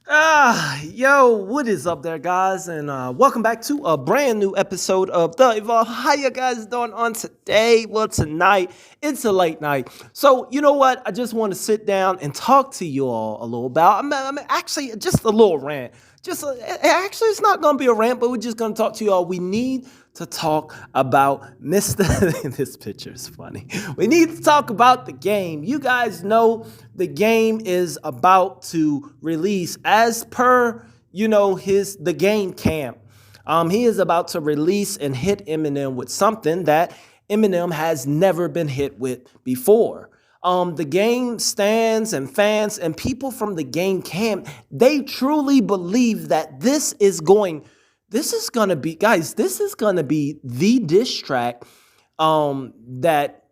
Yo, what is up there, guys? And welcome back to a brand new episode of The Evolve. How you guys doing on today? Well, tonight, it's a late night. So, you know what? I just want to sit down and talk to you all a little about, actually, just a little rant. Actually, it's not going to be a rant, but we're just going to talk to you all. We need to talk about Mr. This picture is funny. We need to talk about the game. You guys know the game is about to release as per, the game camp. He is about to release and hit Eminem with something that Eminem has never been hit with before. The game stands and fans and people from the game camp, they truly believe that this is gonna be, guys, this is gonna be the diss track that,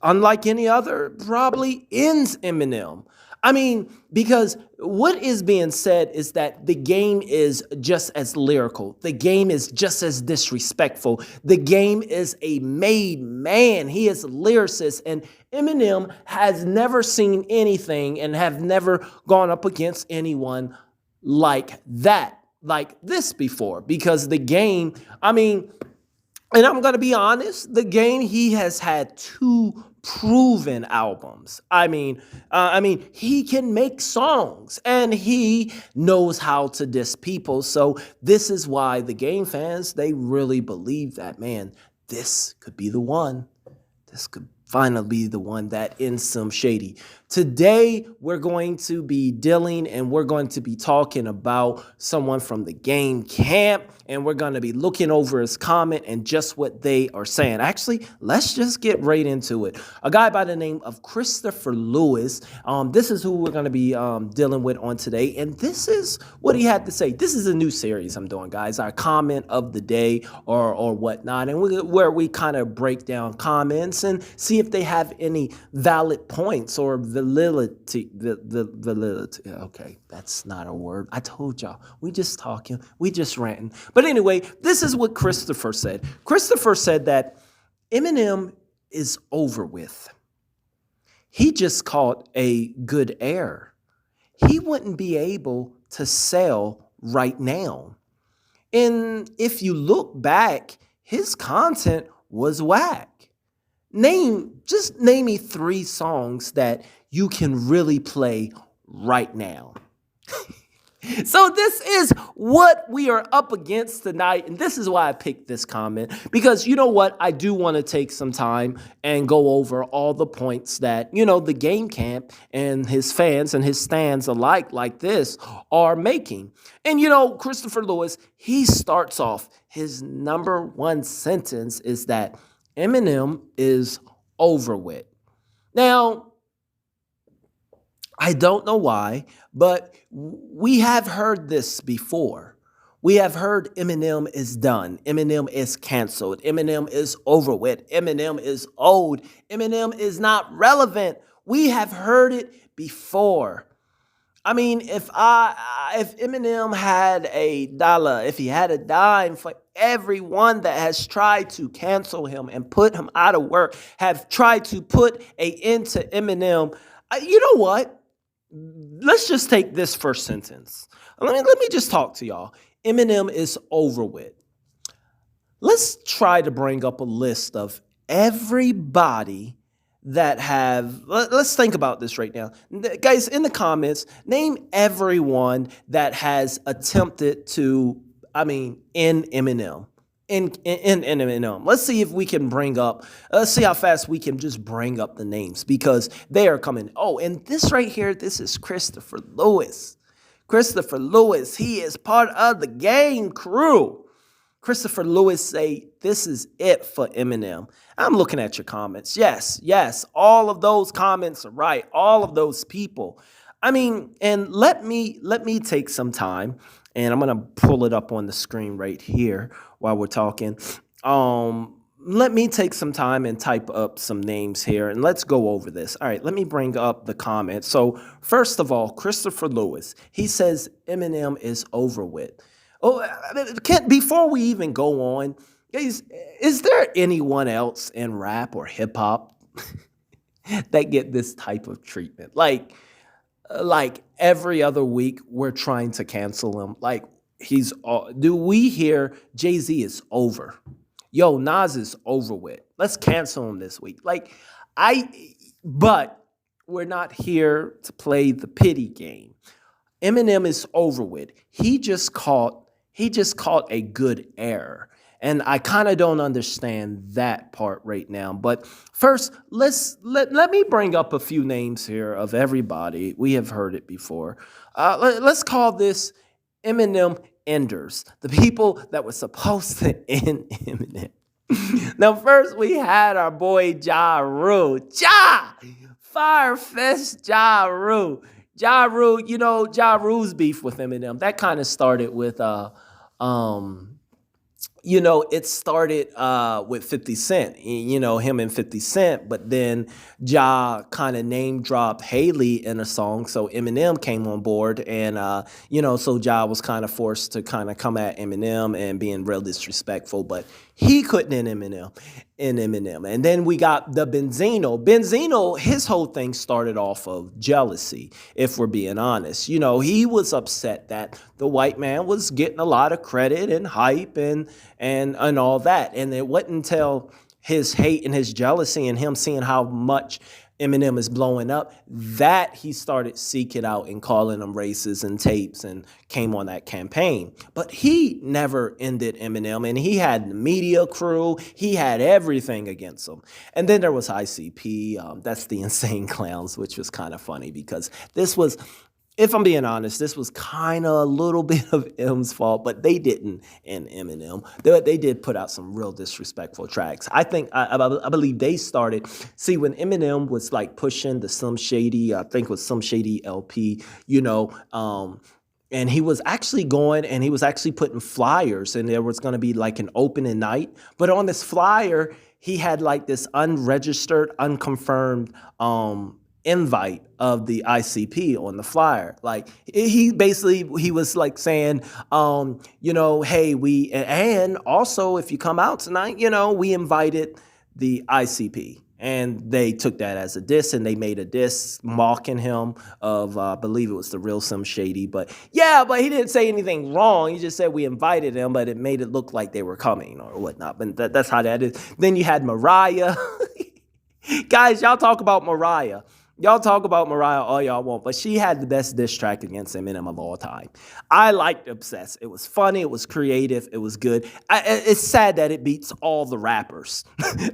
unlike any other, probably ends Eminem. I mean, because what is being said is that the game is just as lyrical. The game is just as disrespectful. The game is a made man. He is a lyricist, and Eminem has never seen anything and have never gone up against anyone like that, like this before. Because the game, and I'm going to be honest, the game, he has had two proven albums. He can make songs and he knows how to diss people. So this is why the game fans, they really believe that, man, this could be the one. This could finally be the one that ends some shady. Today, we're going to be dealing and we're going to be talking about someone from the game camp, and we're going to be looking over his comment and just what they are saying. Actually, let's just get right into it. A guy by the name of Christopher Lewis. This is who we're going to be dealing with on today, and this is what he had to say. This is a new series I'm doing, guys. Our comment of the day or whatnot, and where we kind of break down comments and see if they have any valid points or validity. Validity. Okay, that's not a word. I told y'all. We just talking. We just ranting. But anyway, this is what Christopher said. Christopher said that Eminem is over with. He just caught a good air. He wouldn't be able to sell right now. And if you look back, his content was whack. Just name me three songs that you can really play right now. So this is what we are up against tonight, and this is why I picked this comment, because you know what? I do want to take some time and go over all the points that, the game camp and his fans and his stands alike like this are making. And, Christopher Lewis, he starts off, his number one sentence is that Eminem is over with. Now, I don't know why, but we have heard this before. We have heard Eminem is done. Eminem is canceled. Eminem is over with. Eminem is old. Eminem is not relevant. We have heard it before. I mean, if Eminem had a dollar, if he had a dime for everyone that has tried to cancel him and put him out of work, have tried to put an end to Eminem, you know what? Let's just take this first sentence. Let me just talk to y'all. Eminem is over with. Let's try to bring up a list of everybody that have, let's think about this right now. Guys, in the comments, name everyone that has attempted to, end Eminem. In Eminem. Let's see if we can let's see how fast we can just bring up the names, because they are coming. Oh, and this right here, this is Christopher Lewis. Christopher Lewis, he is part of the game crew. Christopher Lewis say, this is it for Eminem. I'm looking at your comments. Yes, all of those comments are right. All of those people. And let me take some time, and I'm going to pull it up on the screen right here while we're talking. Let me take some time and type up some names here, and let's go over this. All right, let me bring up the comments. So first of all, Christopher Lewis, he says Eminem is over with. Oh, before we even go on, guys, is there anyone else in rap or hip hop that get this type of treatment? Like, like every other week we're trying to cancel him. Like do we hear Jay-Z is over? Yo, Nas is over with. Let's cancel him this week. But we're not here to play the pity game. Eminem is over with. He just caught a good error. And I kind of don't understand that part right now. But first, let me bring up a few names here of everybody. We have heard it before. Let's call this Eminem Enders, the people that were supposed to end Eminem. Now, first we had our boy Ja Rule. Firefest Ja Rule. Ja Rule, Ja Rule's beef with Eminem. That kind of started with um it started with 50 Cent, him and 50 Cent, but then Ja kind of name dropped Haley in a song, so Eminem came on board, and so Ja was kind of forced to kind of come at Eminem and being real disrespectful, but he couldn't end Eminem. And then we got the Benzino. Benzino, his whole thing started off of jealousy, if we're being honest. He was upset that the white man was getting a lot of credit and hype and all that. And it wasn't until his hate and his jealousy and him seeing how much Eminem is blowing up that he started seeking out and calling them races and tapes and came on that campaign. But he never ended Eminem, and he had the media crew. He had everything against him. And then there was ICP. That's the Insane Clowns, which was kind of funny because this was, if I'm being honest, this was kind of a little bit of M's fault, but they didn't end Eminem. They did put out some real disrespectful tracks. I believe they started, see, when Eminem was like pushing the Some Shady, I think it was Some Shady LP, and he was actually going and he was actually putting flyers, and there was going to be like an opening night. But on this flyer, he had like this unregistered, unconfirmed invite of the ICP on the flyer. Like he was like saying, hey, and also if you come out tonight, we invited the ICP. And they took that as a diss, and they made a diss mocking him of, I believe it was the real Slim Shady. But he didn't say anything wrong. He just said we invited him, but it made it look like they were coming or whatnot. But that's how that is. Then you had Mariah. Guys, y'all talk about Mariah. Y'all talk about Mariah all y'all want, but she had the best diss track against Eminem of all time. I liked Obsessed. It was funny. It was creative. It was good. It's sad that it beats all the rappers.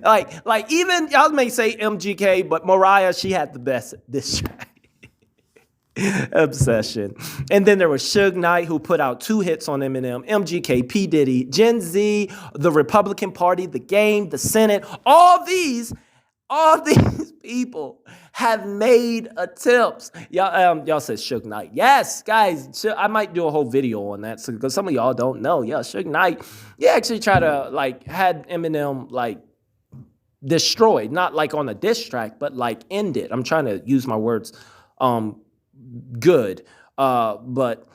like even, y'all may say MGK, but Mariah, she had the best diss track. Obsession. And then there was Suge Knight, who put out 2 hits on Eminem, MGK, P. Diddy, Gen Z, the Republican Party, the Game, the Senate, all these people have made attempts. Y'all said Suge Knight. Yes, guys, I might do a whole video on that because some of y'all don't know. Yeah, Suge Knight, he actually tried to had Eminem destroyed, not like on a diss track, but end it. I'm trying to use my words good. But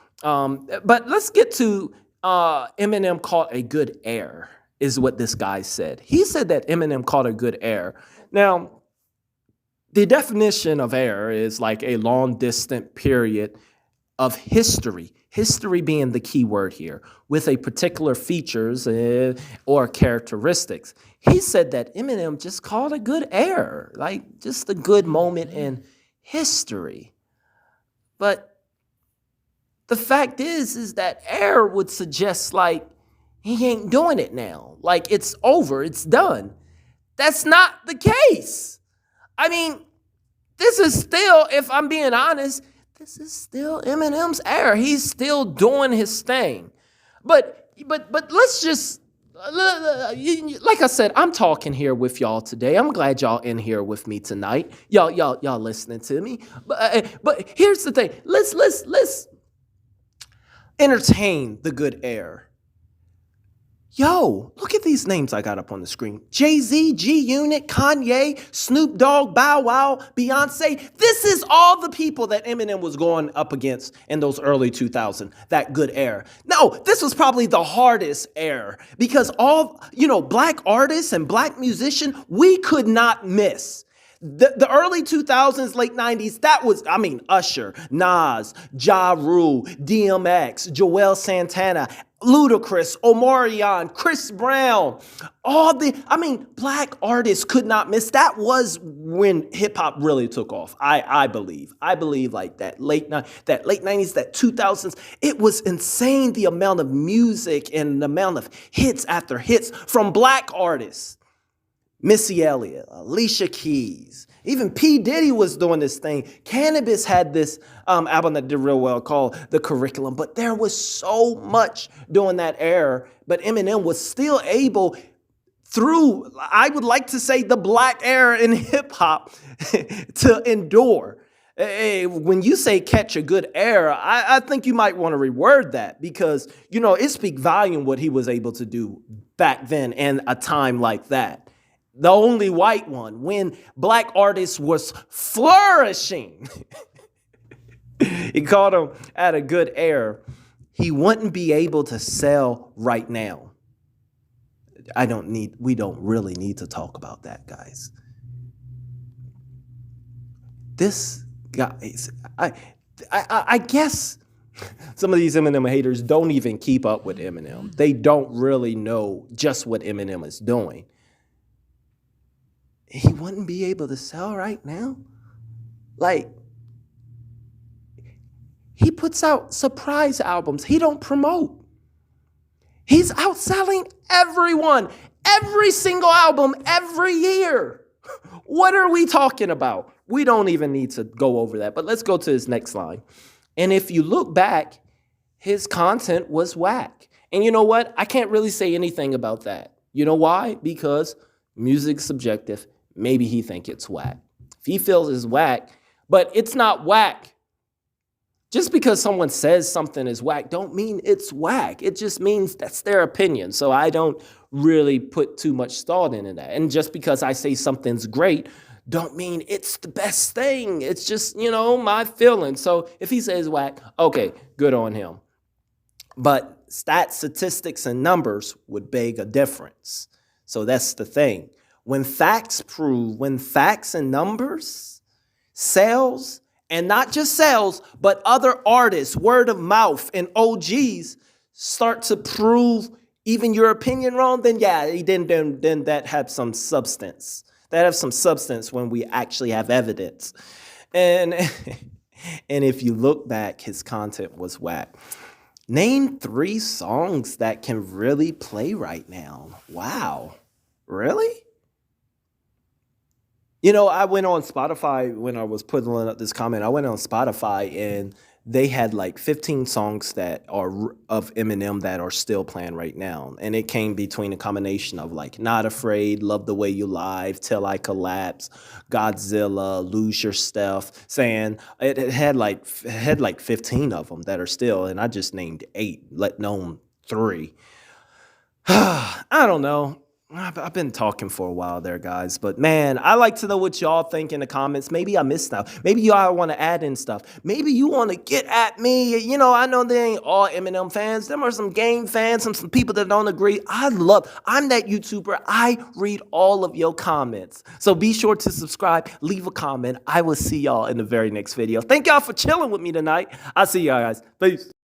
let's get to Eminem caught a good air, is what this guy said. He said that Eminem caught a good air. Now, the definition of air is like a long distant period of history being the key word here, with a particular features or characteristics. He said that Eminem just caught a good air, like just a good moment in history. But the fact is that air would suggest he ain't doing it now. It's over, it's done. That's not the case. I mean, this is still, if I'm being honest, this is still Eminem's era. He's still doing his thing. But let's just, like I said, I'm talking here with y'all today. I'm glad y'all in here with me tonight. Y'all listening to me. But here's the thing. Let's entertain the good air. Yo, look at these names I got up on the screen. Jay-Z, G-Unit, Kanye, Snoop Dogg, Bow Wow, Beyonce. This is all the people that Eminem was going up against in those early 2000s, that good era. No, this was probably the hardest era because all, black artists and black musicians, we could not miss. The early 2000s, late 90s, that was, I mean, Usher, Nas, Ja Rule, DMX, Joel Santana, Ludacris, Omarion, Chris Brown, I mean, black artists could not miss. That was when hip hop really took off. I believe. I believe like that late 90s, that 2000s, it was insane the amount of music and the amount of hits after hits from black artists. Missy Elliott, Alicia Keys, even P. Diddy was doing this thing. Cannabis had this album that did real well called The Curriculum, but there was so much during that era. But Eminem was still able, through, I would like to say, the black era in hip hop, to endure. When you say catch a good era, I think you might want to reword that because, it speaks volume what he was able to do back then and a time like that. The only white one, when black artists was flourishing. He called him at a good era. He wouldn't be able to sell right now. We don't really need to talk about that, guys. This guy, I guess some of these Eminem haters don't even keep up with Eminem. They don't really know just what Eminem is doing. He wouldn't be able to sell right now. Like, he puts out surprise albums. He don't promote. He's outselling everyone, every single album, every year. What are we talking about? We don't even need to go over that, but let's go to his next line. And if you look back, his content was whack. And you know what? I can't really say anything about that. You know why? Because music's subjective. Maybe he think it's whack. If he feels it's whack, but it's not whack. Just because someone says something is whack don't mean it's whack. It just means that's their opinion. So I don't really put too much thought into that. And just because I say something's great don't mean it's the best thing. It's just, my feeling. So if he says whack, okay, good on him. But stats, statistics, and numbers would beg a difference. So that's the thing. When facts and numbers, sales, and not just sales, but other artists, word of mouth, and OGs start to prove even your opinion wrong, then that have some substance. That have some substance when we actually have evidence. And if you look back, his content was whack. Name 3 songs that can really play right now. Wow. Really? I went on Spotify when I was putting up this comment. I went on Spotify and they had like 15 songs that are of Eminem that are still playing right now. And it came between a combination of like Not Afraid, Love the Way You Lie, Till I Collapse, Godzilla, Lose Your Stuff, saying it had like 15 of them that are still, and I just named 8, let known 3. I don't know. I've been talking for a while there, guys. But, man, I like to know what y'all think in the comments. Maybe I missed stuff. Maybe y'all want to add in stuff. Maybe you want to get at me. I know they ain't all Eminem fans. There are some Game fans, some people that don't agree. I'm that YouTuber. I read all of your comments. So be sure to subscribe. Leave a comment. I will see y'all in the very next video. Thank y'all for chilling with me tonight. I'll see y'all, guys. Peace.